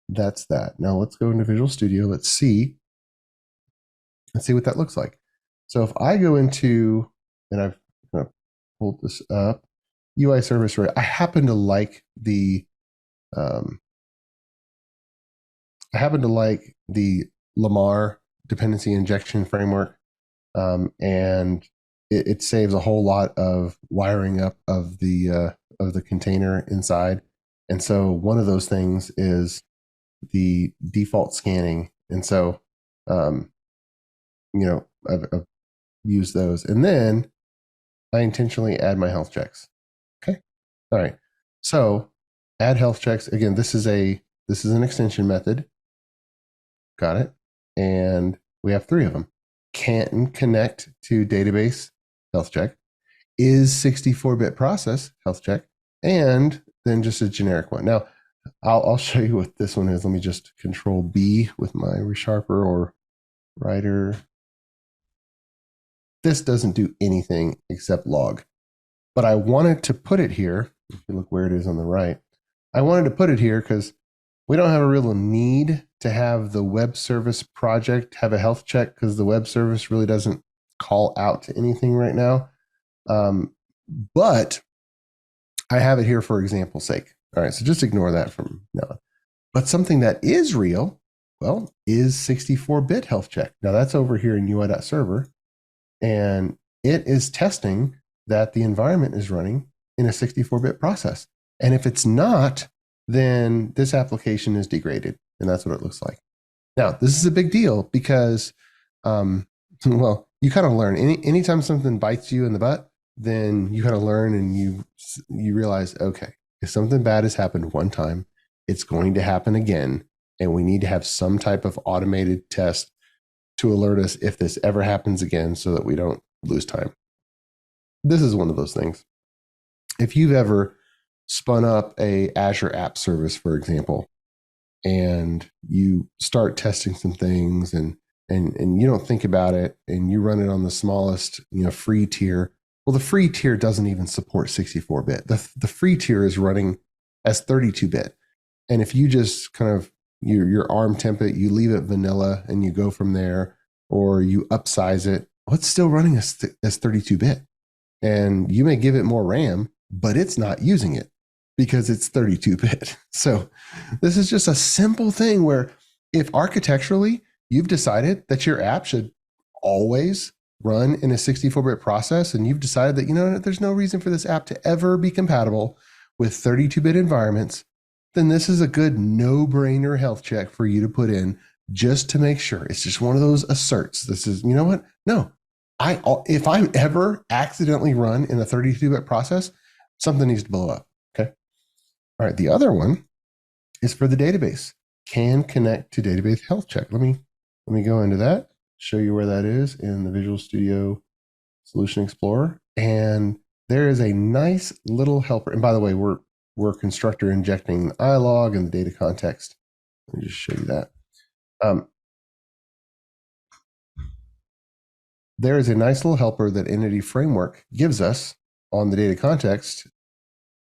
that's that. Now let's go into Visual Studio. Let's see what that looks like. So if I go into, and I've pulled this up, UI service array, I happen to like the Lamar dependency injection framework, and it saves a whole lot of wiring up of the container inside. And so one of those things is the default scanning. And so, I've used those. And then I intentionally add my health checks. Okay. All right. So add health checks. Again, this is an extension method. Got it. And we have 3 of them. Can connect to database health check, is 64-bit process health check, and then just a generic one. Now, I'll show you what this one is. Let me just Control B with my resharper or writer. This doesn't do anything except log, but I wanted to put it here. If you look where it is on the right, I wanted to put it here because we don't have a real need to have the web service project have a health check, because the web service really doesn't call out to anything right now. But I have it here for example's sake. All right, so just ignore that from now on. But something that is real, well, is 64-bit health check. Now that's over here in UI.server, and it is testing that the environment is running in a 64-bit process. And if it's not, then this application is degraded, and that's what it looks like. Now, this is a big deal because, well, you kind of learn. Anytime something bites you in the butt, then you kind of learn and you realize, okay, if something bad has happened one time, it's going to happen again, and we need to have some type of automated test to alert us if this ever happens again so that we don't lose time. This is one of those things. If you've ever spun up a Azure app service, for example, and you start testing some things and you don't think about it, and you run it on the smallest, free tier. Well, the free tier doesn't even support 64-bit. The free tier is running as 32-bit. And if you just kind of, your ARM template, you leave it vanilla and you go from there, or you upsize it, well, it's still running as 32-bit. And you may give it more RAM, but it's not using it because it's 32-bit. So this is just a simple thing where if architecturally you've decided that your app should always run in a 64-bit process, and you've decided that, there's no reason for this app to ever be compatible with 32-bit environments, then this is a good no-brainer health check for you to put in just to make sure. It's just one of those asserts. This is, you know what? No, if I ever accidentally run in a 32-bit process, something needs to blow up. Okay. All right. The other one is for the database. Can connect to database health check. Let me go into that, show you where that is in the Visual Studio Solution Explorer. And there is a nice little helper. And by the way, we're constructor injecting the ilog and the data context. Let me just show you that. There is a nice little helper that Entity Framework gives us on the data context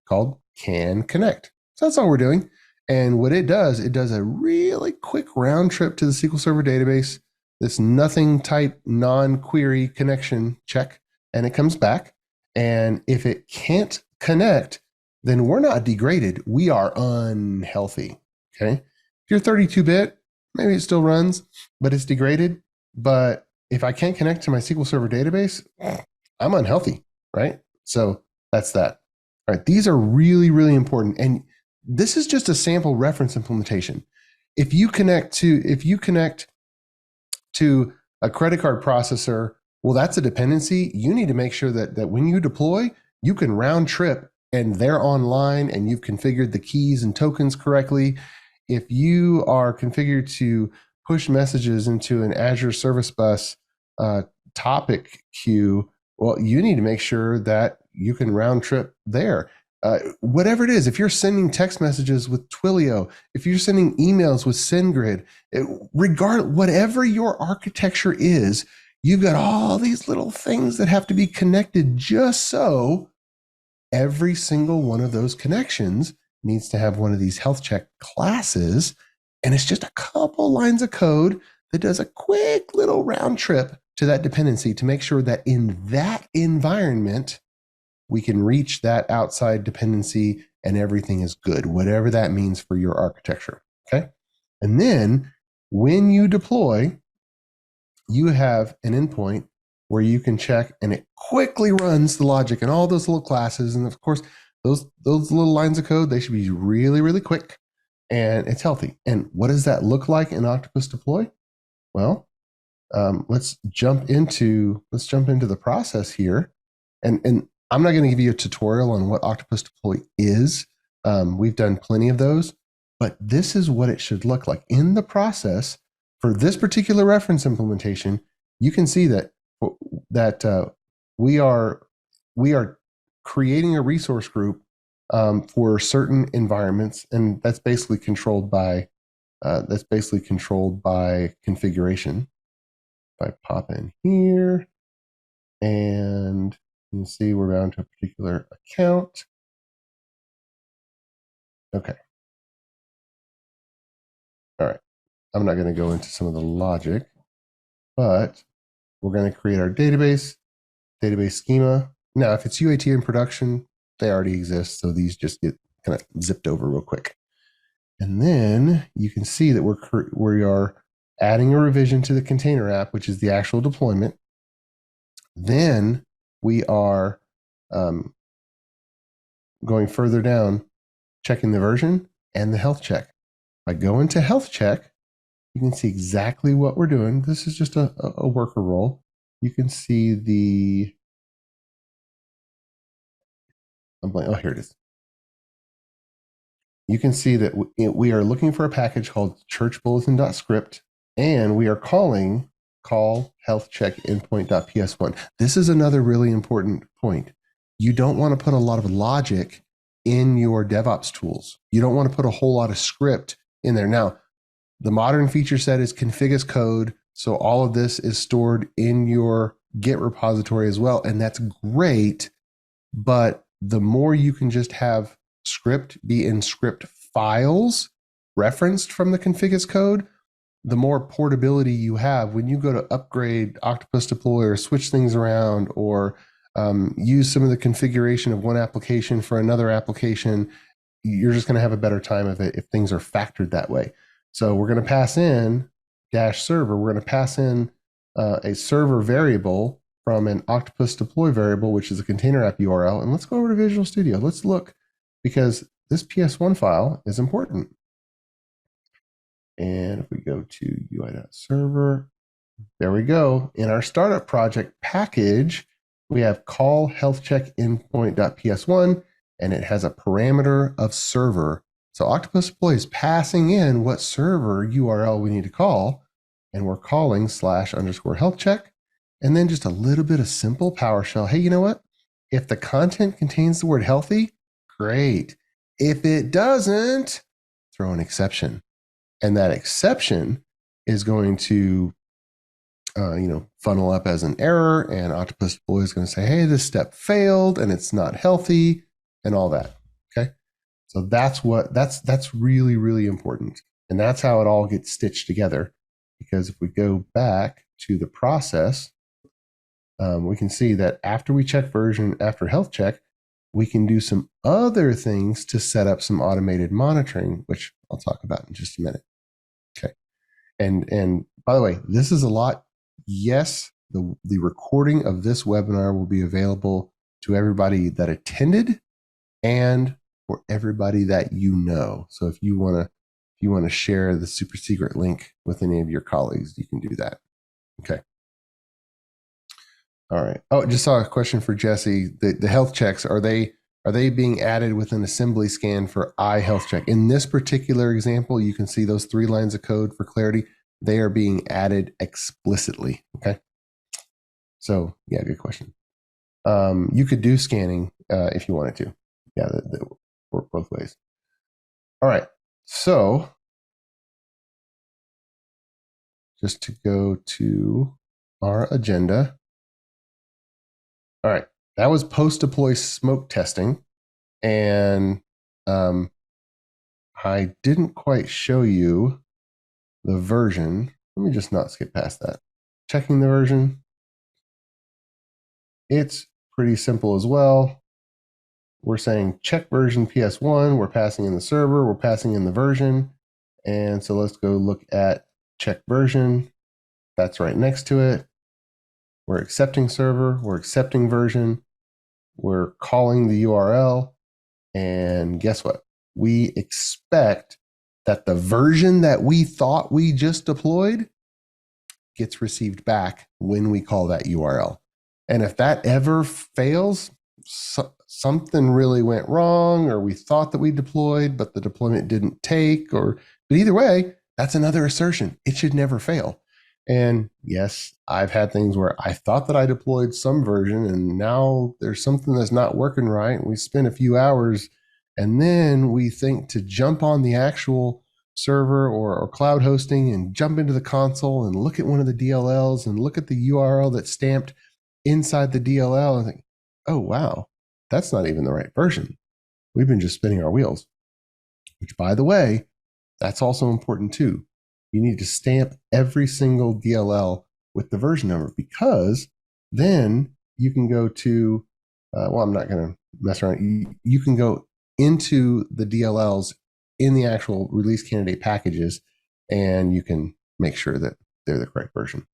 called can connect. So that's all we're doing. And what it does a really quick round trip to the SQL Server database, this nothing type non-query connection check, and it comes back. And if it can't connect, then we're not degraded. We are unhealthy. Okay. If you're 32-bit, maybe it still runs, but it's degraded. But if I can't connect to my SQL Server database, I'm unhealthy, right? So that's that. All right. These are really, really important. And this is just a sample reference implementation. If you connect to a credit card processor, well, that's a dependency. You need to make sure that when you deploy, you can round trip and they're online and you've configured the keys and tokens correctly. If you are configured to push messages into an Azure Service Bus topic queue, well, you need to make sure that you can round trip there. Whatever it is, if you're sending text messages with Twilio, if you're sending emails with SendGrid, whatever your architecture is, you've got all these little things that have to be connected just so every single one of those connections needs to have one of these health check classes. And it's just a couple lines of code that does a quick little round trip to that dependency to make sure that in that environment, we can reach that outside dependency and everything is good, whatever that means for your architecture. Okay. And then when you deploy, you have an endpoint where you can check and it quickly runs the logic and all those little classes. And of course, those little lines of code, they should be really, really quick and it's healthy. And what does that look like in Octopus Deploy? Well, let's jump into the process here. And I'm not going to give you a tutorial on what Octopus Deploy is. We've done plenty of those, but this is what it should look like in the process. For this particular reference implementation, you can see that we are creating a resource group for certain environments, and that's basically controlled by configuration. If I pop in here, and you can see we're bound to a particular account. Okay. All right. I'm not going to go into some of the logic, but we're going to create our database schema. Now, if it's UAT in production, they already exist, so these just get kind of zipped over real quick. And then you can see that we are adding a revision to the container app, which is the actual deployment. Then we are going further down, checking the version and the health check. If I go into health check, you can see exactly what we're doing. This is just a worker role. You can see oh, here it is. You can see that we are looking for a package called churchbulletin.script, and we are calling call health check endpoint.ps1. This is another really important point. You don't want to put a lot of logic in your DevOps tools. You don't want to put a whole lot of script in there. Now, the modern feature set is config as code, so all of this is stored in your Git repository as well, and that's great, but the more you can just have script be in script files referenced from the config as code, the more portability you have when you go to upgrade Octopus Deploy or switch things around or use some of the configuration of one application for another application. You're just going to have a better time of it if things are factored that way. So we're going to pass in -server. We're going to pass in a server variable from an Octopus Deploy variable, which is a container app URL. And let's go over to Visual Studio. Let's look, because this PS1 file is important. And if we go to UI.server, there we go. In our startup project package, we have call health check endpoint.ps1, and it has a parameter of server. So Octopus Deploy is passing in what server URL we need to call, and we're calling /_health check, and then just a little bit of simple PowerShell. Hey, you know what? If the content contains the word healthy, great. If it doesn't, throw an exception. And that exception is going to funnel up as an error, and Octopus Deploy is going to say, hey, this step failed and it's not healthy and all that. Okay. So that's really, really important. And that's how it all gets stitched together. Because if we go back to the process, we can see that after we check version, after health check, we can do some other things to set up some automated monitoring, which I'll talk about in just a minute. Okay. And by the way, this is a lot. Yes, the recording of this webinar will be available to everybody that attended and for everybody that you know. So if you want to share the super secret link with any of your colleagues, you can do that. Okay. All right. Oh, just saw a question for Jesse. The health checks, are they being added with an assembly scan for iHealth check? In this particular example, you can see those 3 lines of code for clarity. They are being added explicitly. Okay. So yeah, good question. You could do scanning if you wanted to. Yeah, that work both ways. All right. So just to go to our agenda. All right. That was post-deploy smoke testing. And I didn't quite show you the version. Let me just not skip past that. Checking the version. It's pretty simple as well. We're saying check version PS1. We're passing in the server. We're passing in the version. And so let's go look at check version. That's right next to it. We're accepting server. We're accepting version. We're calling the URL. And guess what? We expect that the version that we thought we just deployed gets received back when we call that URL. And if that ever fails, something really went wrong, or we thought that we deployed, but the deployment didn't take, but either way, that's another assertion. It should never fail. And yes, I've had things where I thought that I deployed some version and now there's something that's not working right. We spend a few hours and then we think to jump on the actual server or cloud hosting and jump into the console and look at one of the DLLs and look at the URL that's stamped inside the DLL and think, oh, wow, that's not even the right version. We've been just spinning our wheels, which, by the way, that's also important too. You need to stamp every single DLL with the version number, because then you can go to, I'm not going to mess around. You can go into the DLLs in the actual release candidate packages, and you can make sure that they're the correct version.